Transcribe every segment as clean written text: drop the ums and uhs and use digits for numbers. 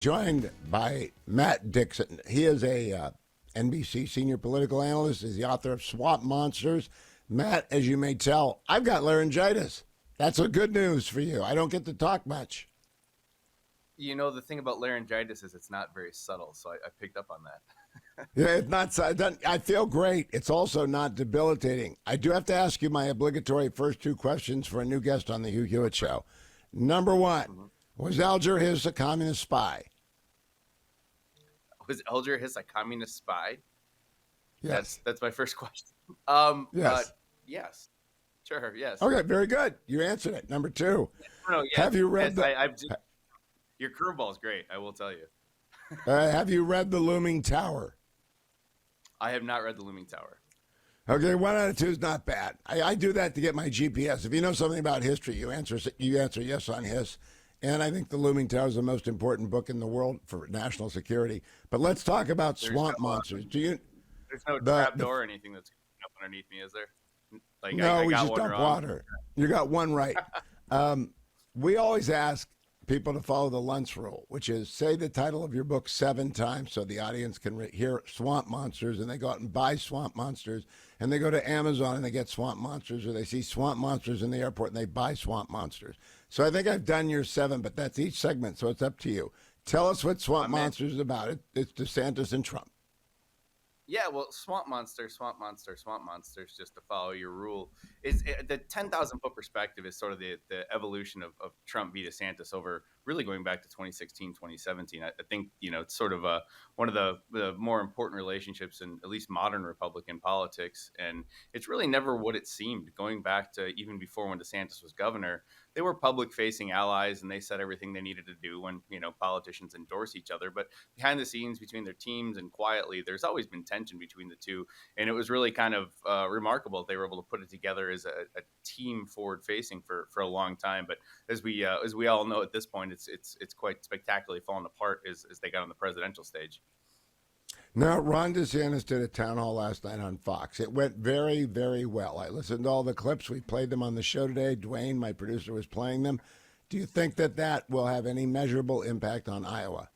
Joined by Matt Dixon. He is a NBC senior political analyst. He's the author of Swamp Monsters. Matt, as you may tell, I've got laryngitis. That's a good news for you. I don't get to talk much. You know, the thing about laryngitis is it's not very subtle, so I picked up on that. Yeah, it's not. I feel great. It's also not debilitating. I do have to ask you my obligatory first two questions for a new guest on the Hugh Hewitt Show. Number one, was Alger Hiss a communist spy? Was Alger Hiss a communist spy? Yes. That's my first question. Yes. Yes, sure, yes. Okay, very good. You answered it. Number two, No, yes, have you read yes, the I've just, your curveball is great. I will tell you. Have you read The Looming Tower? I have not read The Looming Tower. Okay, 1 out of 2 is not bad. I do that to get my GPS. If you know something about history, you answer yes on Hiss. And I think The Looming Tower is the most important book in the world for national security. But let's talk about swamp monsters. There's no trap door or anything that's up underneath me, is there? Like No, I we got just one dump wrong. water. You got one right. We always ask people to follow the Luntz rule, which is say the title of your book 7 times so the audience can hear Swamp Monsters, and they go out and buy Swamp Monsters, and they go to Amazon and they get Swamp Monsters, or they see Swamp Monsters in the airport and they buy Swamp Monsters. So I think I've done your 7, but that's each segment, so it's up to you. Tell us what Swamp Monsters is about. It's DeSantis and Trump. Yeah, well, Swamp Monster, Swamp Monster, Swamp Monsters, just to follow your rule, is the 10,000 foot perspective is sort of the evolution of Trump v. DeSantis over really going back to 2016, 2017. I think, it's sort of one of the more important relationships in at least modern Republican politics. And it's really never what it seemed going back to even before when DeSantis was governor. They were public facing allies and they said everything they needed to do when, politicians endorse each other. But behind the scenes between their teams and quietly, there's always been tension between the two. And it was really kind of remarkable they were able to put it together as a team forward facing for a long time. But as we all know at this point, it's quite spectacularly fallen apart as they got on the presidential stage. Now, Ron DeSantis did a town hall last night on Fox. It went very, very well. I listened to all the clips. We played them on the show today. Dwayne, my producer, was playing them. Do you think that will have any measurable impact on Iowa?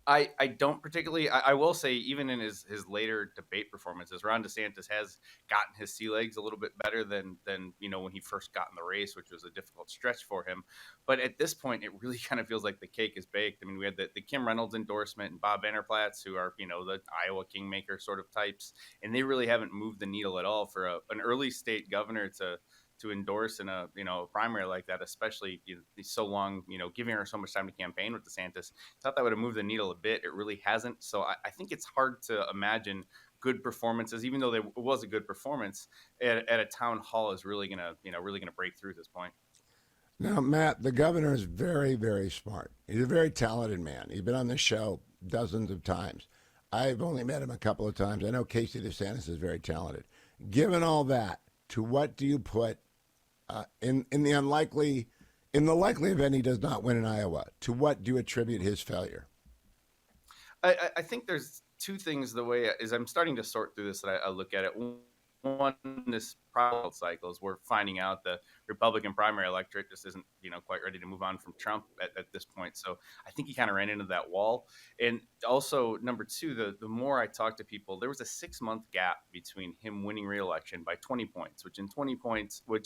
I don't particularly. I will say, even in his later debate performances, Ron DeSantis has gotten his sea legs a little bit better than when he first got in the race, which was a difficult stretch for him. But at this point, it really kind of feels like the cake is baked. I mean, we had the Kim Reynolds endorsement and Bob Vanderplatz, who are the Iowa kingmaker sort of types, and they really haven't moved the needle at all for an early state governor to endorse in a primary like that, especially so long, giving her so much time to campaign with DeSantis. Thought that would have moved the needle a bit. It really hasn't. So I think it's hard to imagine good performances, even though it was a good performance at a town hall, is really gonna break through at this point. Now, Matt, the governor is very, very smart. He's a very talented man. He's been on this show dozens of times. I've only met him a couple of times. I know Casey DeSantis is very talented. Given all that, to what do you put in the likely event he does not win in Iowa? To what do you attribute his failure? I think there's two things. The way is I'm starting to sort through this that I look at it. One, this primary cycles, we're finding out the Republican primary electorate just isn't quite ready to move on from Trump at this point. So I think he kind of ran into that wall. And also number two, the more I talk to people, there was a 6-month gap between him winning re-election by 20 points, which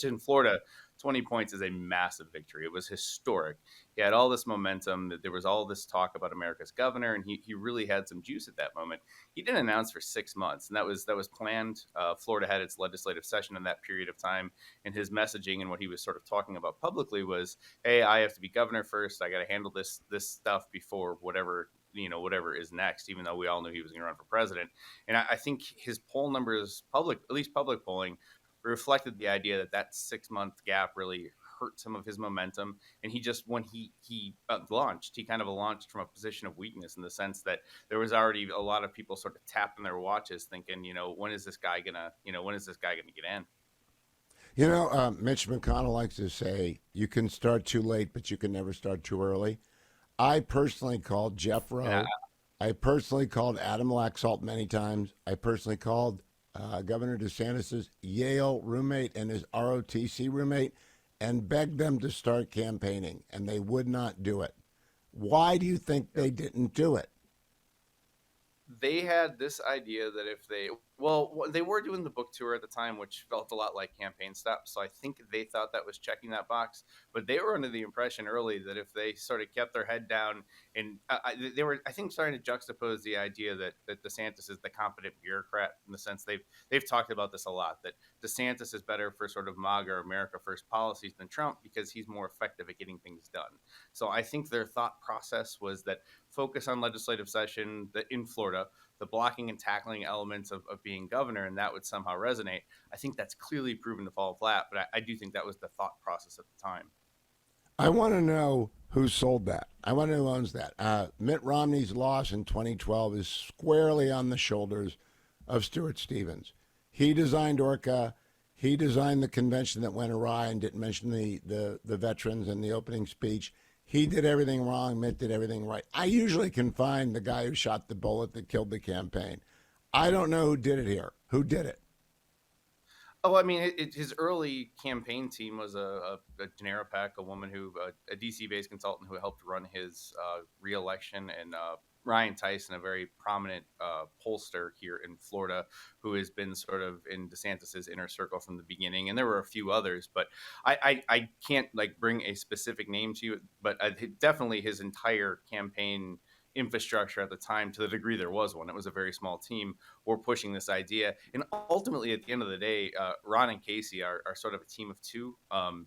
in Florida, 20 points is a massive victory. It was historic. He had all this momentum. There was all this talk about America's governor, and he really had some juice at that moment. He didn't announce for 6 months, and that was planned. Florida had its legislative session in that period of time, and his messaging and what he was sort of talking about publicly was, "Hey, I have to be governor first. I got to handle this stuff before whatever is next." Even though we all knew he was going to run for president, and I think his poll numbers, at least public polling, reflected the idea that 6-month gap really hurt some of his momentum. And he just, when he launched, he kind of launched from a position of weakness in the sense that there was already a lot of people sort of tapping their watches thinking, when is this guy gonna get in? Mitch McConnell likes to say, you can start too late, but you can never start too early. I personally called Jeff Rowe. Yeah. I personally called Adam Laxalt many times. I personally called Governor DeSantis' Yale roommate and his ROTC roommate and begged them to start campaigning, and they would not do it. Why do you think they didn't do it? They had this idea that if they, well, they were doing the book tour at the time, which felt a lot like campaign stops. So I think they thought that was checking that box, but they were under the impression early that if they sort of kept their head down and they were, I think, starting to juxtapose the idea that DeSantis is the competent bureaucrat, in the sense they've talked about this a lot, that DeSantis is better for sort of MAGA or America First policies than Trump because he's more effective at getting things done. So I think their thought process was that focus on legislative session in Florida, the blocking and tackling elements of being governor, and that would somehow resonate. I think that's clearly proven to fall flat, but I do think that was the thought process at the time. I want to know who sold that. I want to know who owns that. Mitt Romney's loss in 2012 is squarely on the shoulders of Stuart Stevens. He designed Orca. He designed the convention that went awry and didn't mention the veterans in the opening speech. He did everything wrong. Mitt did everything right. I usually can find the guy who shot the bullet that killed the campaign. I don't know who did it here. Who did it? Oh, I mean, his early campaign team was a Janera Peck, a woman who, a DC-based consultant who helped run his reelection, and Ryan Tyson, a very prominent pollster here in Florida, who has been sort of in DeSantis's inner circle from the beginning. And there were a few others, but I can't like bring a specific name to you, but definitely his entire campaign infrastructure at the time, to the degree there was one, it was a very small team, were pushing this idea. And ultimately, at the end of the day, Ron and Casey are sort of a team of two.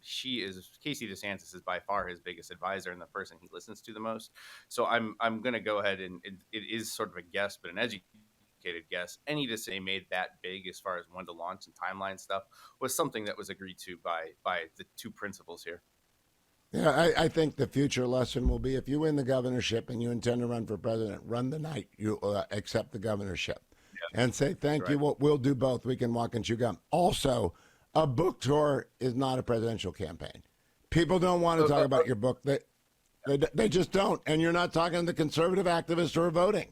Casey DeSantis is by far his biggest advisor and the person he listens to the most. So I'm going to go ahead and it is sort of a guess, but an educated guess. Any decision made that big as far as when to launch and timeline stuff was something that was agreed to by the two principals here. Yeah, I think the future lesson will be if you win the governorship and you intend to run for president, run the night you accept the governorship, and say thank you. We'll do both. We can walk and chew gum. Also, a book tour is not a presidential campaign. People don't want to talk about your book. They just don't. And you're not talking to the conservative activists who are voting.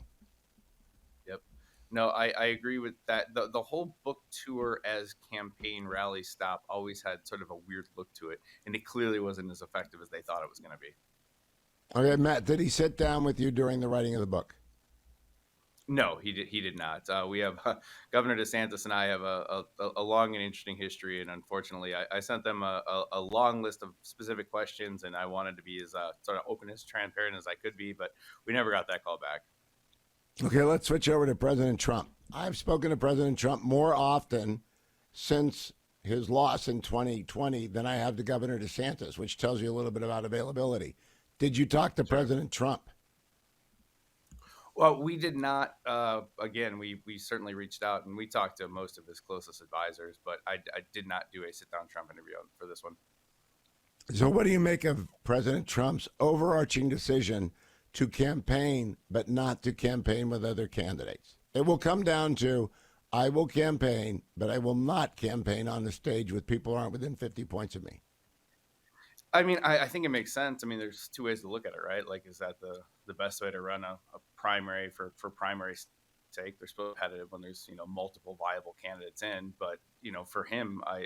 No, I agree with that. The whole book tour as campaign rally stop always had sort of a weird look to it, and it clearly wasn't as effective as they thought it was going to be. Okay, Matt, did he sit down with you during the writing of the book? No, he did not. We have Governor DeSantis and I have a long and interesting history, and unfortunately, I sent them a long list of specific questions, and I wanted to be as sort of open as transparent as I could be, but we never got that call back. Okay, let's switch over to President Trump. I've spoken to President Trump more often since his loss in 2020 than I have to Governor DeSantis, which tells you a little bit about availability. Did you talk to President Trump? Well, we did not. Again, we certainly reached out and we talked to most of his closest advisors, but I did not do a sit-down Trump interview for this one. So what do you make of President Trump's overarching decision to campaign, but not to campaign with other candidates? It will come down to, I will campaign, but I will not campaign on the stage with people who aren't within 50 points of me. I mean, I think it makes sense. I mean, there's two ways to look at it, right? Like, is that the best way to run a primary for primary sake? They're still competitive when there's, multiple viable candidates in. But, for him, I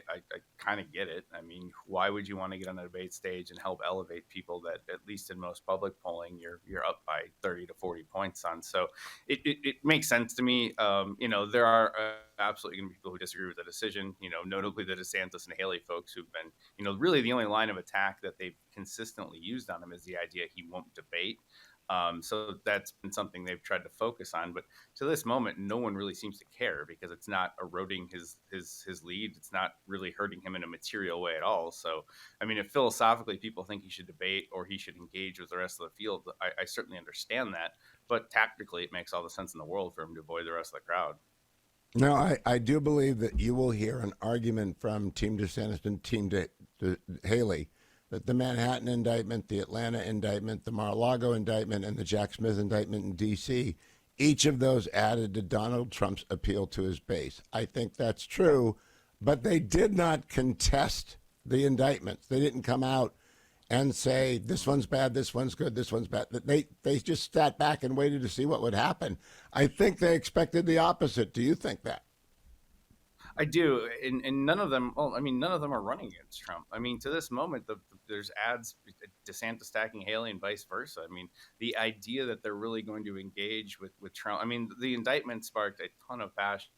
kind of get it. I mean, why would you want to get on a debate stage and help elevate people that, at least in most public polling, you're up by 30 to 40 points on? So it makes sense to me. There are absolutely going to be people who disagree with the decision, notably the DeSantis and Haley folks who've been, really the only line of attack that they've consistently used on him is the idea he won't debate. So that's been something they've tried to focus on, but to this moment, no one really seems to care because it's not eroding his lead. It's not really hurting him in a material way at all. So, I mean, if philosophically people think he should debate or he should engage with the rest of the field, I certainly understand that. But tactically, it makes all the sense in the world for him to avoid the rest of the crowd. No, I do believe that you will hear an argument from Team DeSantis and Team Haley that the Manhattan indictment, the Atlanta indictment, the Mar-a-Lago indictment, and the Jack Smith indictment in D.C., each of those added to Donald Trump's appeal to his base. I think that's true, but they did not contest the indictments. They didn't come out and say, this one's bad, this one's good, this one's bad. They just sat back and waited to see what would happen. I think they expected the opposite. Do you think that? I do, and none of them. Well, I mean, none of them are running against Trump. I mean, to this moment, there's ads, DeSantis stacking Haley and vice versa. I mean, the idea that they're really going to engage with Trump. I mean, the indictment sparked a ton of passion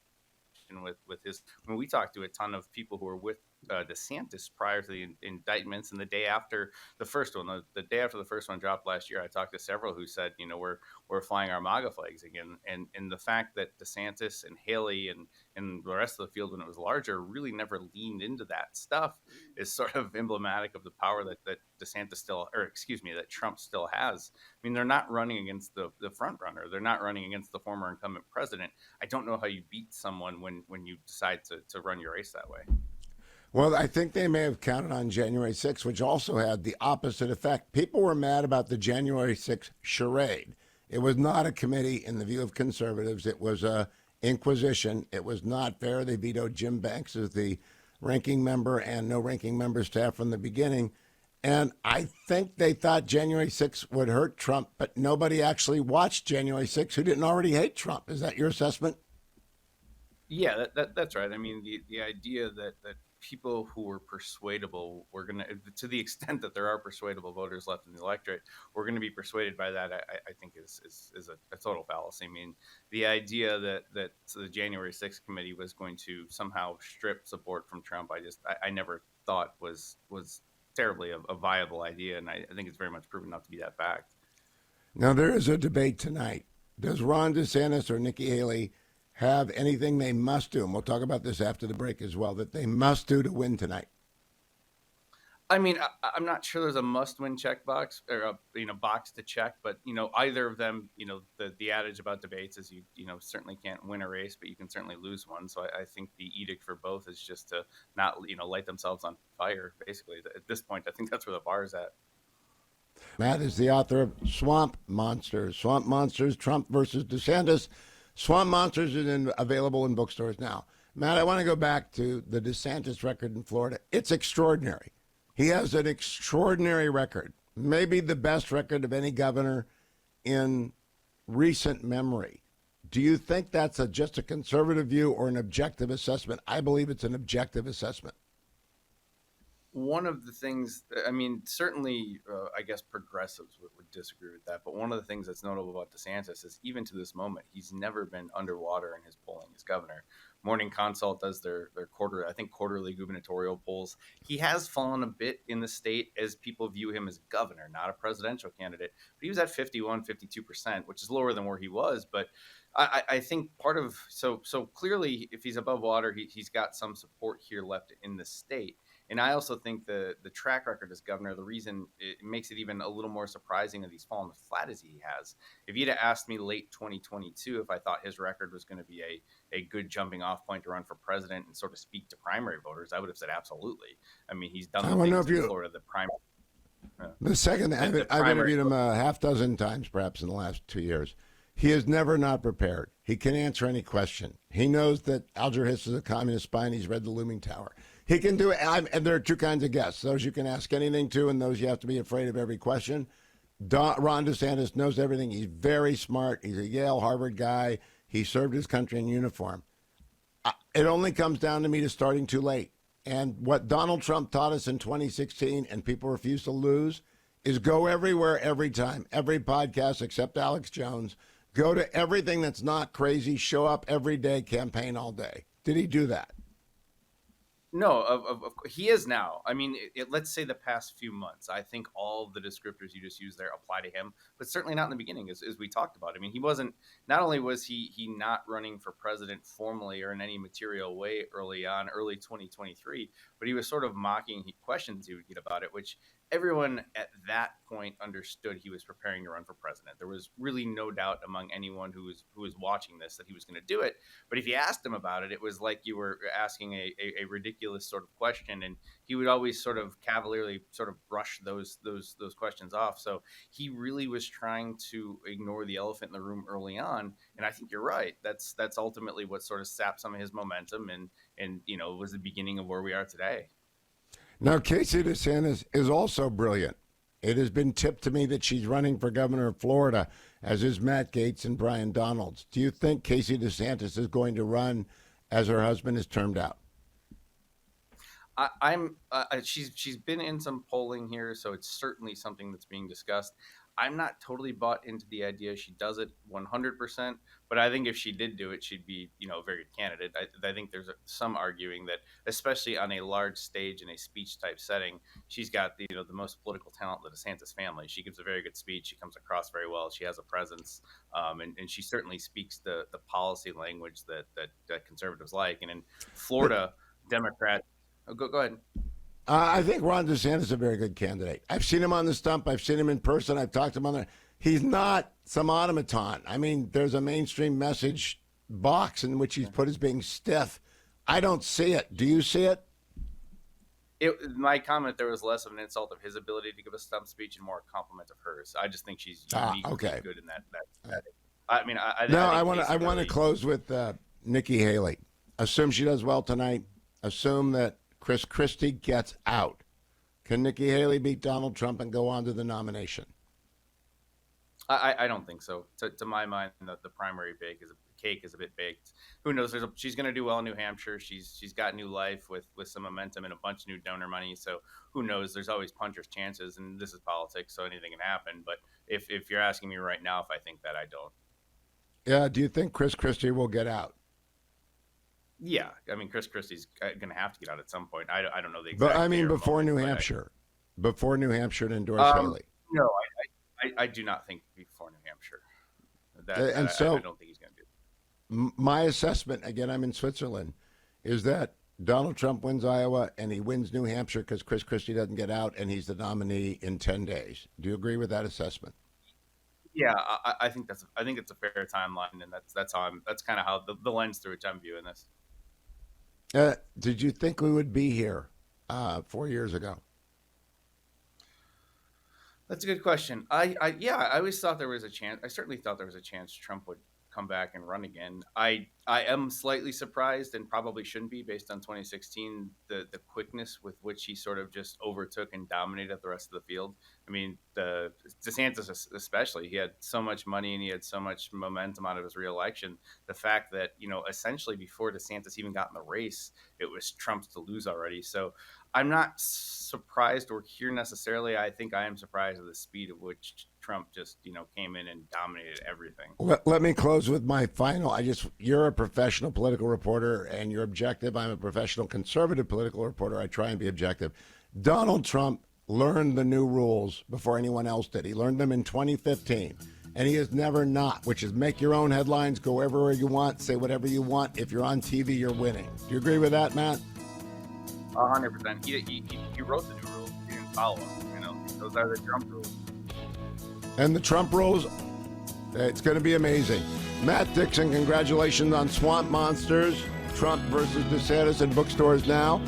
with his. When we talked to a ton of people who were with DeSantis prior to the indictments, and the day after the first one, the day after the first one dropped last year, I talked to several who said, we're flying our MAGA flags again, and the fact that DeSantis and Haley and the rest of the field when it was larger really never leaned into that stuff is sort of emblematic of the power that DeSantis still, or excuse me, that Trump still has. I mean, they're not running against the front runner. They're not running against the former incumbent president. I don't know how you beat someone when you decide to run your race that way. Well, I think they may have counted on January 6th, which also had the opposite effect. People were mad about the January 6th charade. It was not a committee in the view of conservatives. It was a inquisition. It was not fair. They vetoed Jim Banks as the ranking member and no ranking member staff from the beginning. And I think they thought January 6th would hurt Trump, but nobody actually watched January 6th who didn't already hate Trump. Is that your assessment? Yeah, that's right. I mean, the idea that people who were persuadable were going to the extent that there are persuadable voters left in the electorate, we're going to be persuaded by that, I think is a total fallacy. I mean, the idea that the January 6th committee was going to somehow strip support from Trump, I never thought was terribly a viable idea. And I think it's very much proven not to be that fact. Now, there is a debate tonight. Does Ron DeSantis or Nikki Haley have anything they must do, and we'll talk about this after the break as well, that they must do to win tonight? I mean, I'm not sure there's a must-win checkbox or a box to check, but either of them, the adage about debates is you certainly can't win a race, but you can certainly lose one. So I think the edict for both is just to not light themselves on fire. Basically, at this point, I think that's where the bar is at. Matt is the author of Swamp Monsters. Swamp Monsters: Trump versus DeSantis. Swamp Monsters is available in bookstores now. Matt, I want to go back to the DeSantis record in Florida. It's extraordinary. He has an extraordinary record, maybe the best record of any governor in recent memory. Do you think that's just a conservative view or an objective assessment? I believe it's an objective assessment. One of the things, I mean, certainly, I guess progressives would disagree with that. But one of the things that's notable about DeSantis is even to this moment, he's never been underwater in his polling as governor. Morning Consult does their quarterly gubernatorial polls. He has fallen a bit in the state as people view him as governor, not a presidential candidate. But he was at 51, 52%, which is lower than where he was. But I think part of, so clearly, if he's above water, he's got some support here left in the state. And I also think the track record as governor, the reason it makes it even a little more surprising that he's fallen as flat as he has. If you'd have asked me late 2022 if I thought his record was going to be a good jumping off point to run for president and sort of speak to primary voters, I would have said absolutely. I mean, he's done the things in Florida, the primary. The second, I've interviewed him a half dozen times perhaps in the last 2 years. He is never not prepared. He can answer any question. He knows that Alger Hiss is a communist spy and he's read The Looming Tower. He can do it. And there are two kinds of guests, those you can ask anything to and those you have to be afraid of every question. Ron DeSantis knows everything. He's very smart. He's a Yale, Harvard guy. He served his country in uniform. It only comes down to me to starting too late. And what Donald Trump taught us in 2016, and people refuse to lose, is go everywhere, every time, every podcast except Alex Jones. Go to everything that's not crazy. Show up every day, campaign all day. Did he do that? No, he is now. I mean, let's say the past few months. I think all of the descriptors you just used there apply to him, but certainly not in the beginning, as we talked about. I mean, he wasn't. Not only was he not running for president formally or in any material way early 2023, but he was sort of mocking questions he would get about it, which everyone at that point understood he was preparing to run for president. There was really no doubt among anyone who was watching this that he was going to do it. But if you asked him about it, it was like you were asking a ridiculous sort of question, and he would always sort of cavalierly sort of brush those questions off. So he really was trying to ignore the elephant in the room early on. And I think you're right. That's ultimately what sort of sapped some of his momentum and was the beginning of where we are today. Now, Casey DeSantis is also brilliant. It has been tipped to me that she's running for governor of Florida, as is Matt Gaetz and Brian Donalds. Do you think Casey DeSantis is going to run as her husband is termed out? She's been in some polling here, so it's certainly something that's being discussed. I'm not totally bought into the idea she does it 100%, but I think if she did do it, she'd be, a very good candidate. I think there's some arguing that, especially on a large stage in a speech type setting, she's got the most political talent of the DeSantis family. She gives a very good speech. She comes across very well. She has a presence, and she certainly speaks the policy language that conservatives like. And in Florida, Democrats. Oh, go ahead. I think Ron DeSantis is a very good candidate. I've seen him on the stump. I've seen him in person. I've talked to him on there. He's not some automaton. I mean, there's a mainstream message box in which he's put as being stiff. I don't see it. Do you see it? My comment there was less of an insult of his ability to give a stump speech and more a compliment of hers. I just think she's uniquely okay. good in that. I mean, I want to close with Nikki Haley. Assume she does well tonight. Assume that Chris Christie gets out. Can Nikki Haley beat Donald Trump and go on to the nomination? I don't think so. To my mind, the primary cake is a bit baked. Who knows? She's going to do well in New Hampshire. She's got new life with some momentum and a bunch of new donor money. So who knows? There's always puncher's chances, and this is politics, so anything can happen. But if you're asking me right now if I think that, I don't. Yeah. Do you think Chris Christie will get out? Yeah, I mean, Chris Christie's going to have to get out at some point. I don't know the exact. But I mean, before New Hampshire to endorse Haley. No, I do not think before New Hampshire. I don't think he's going to do it. My assessment, again, I'm in Switzerland, is that Donald Trump wins Iowa and he wins New Hampshire because Chris Christie doesn't get out and he's the nominee in 10 days. Do you agree with that assessment? Yeah, I think it's a fair timeline, and that's kind of how the lens through which I'm viewing this. Did you think we would be here 4 years ago? That's a good question. I always thought there was a chance. I certainly thought there was a chance Trump would come back and run again. I am slightly surprised, and probably shouldn't be based on 2016, the quickness with which he sort of just overtook and dominated the rest of the field. I mean, the DeSantis especially, he had so much money and he had so much momentum out of his reelection. The fact that, essentially before DeSantis even got in the race, it was Trump's to lose already. So I'm not surprised or here necessarily. I think I am surprised at the speed at which Trump just, came in and dominated everything. Let me close with my final. You're a professional political reporter and you're objective. I'm a professional conservative political reporter. I try and be objective. Donald Trump learned the new rules before anyone else did. He learned them in 2015, and he has never not, which is make your own headlines, go everywhere you want, say whatever you want. If you're on TV, you're winning. Do you agree with that, Matt? 100%. He wrote the new rules. He didn't follow them. Those are the Trump rules. And the Trump rules, it's going to be amazing. Matt Dixon, congratulations on Swamp Monsters, Trump versus DeSantis in bookstores now.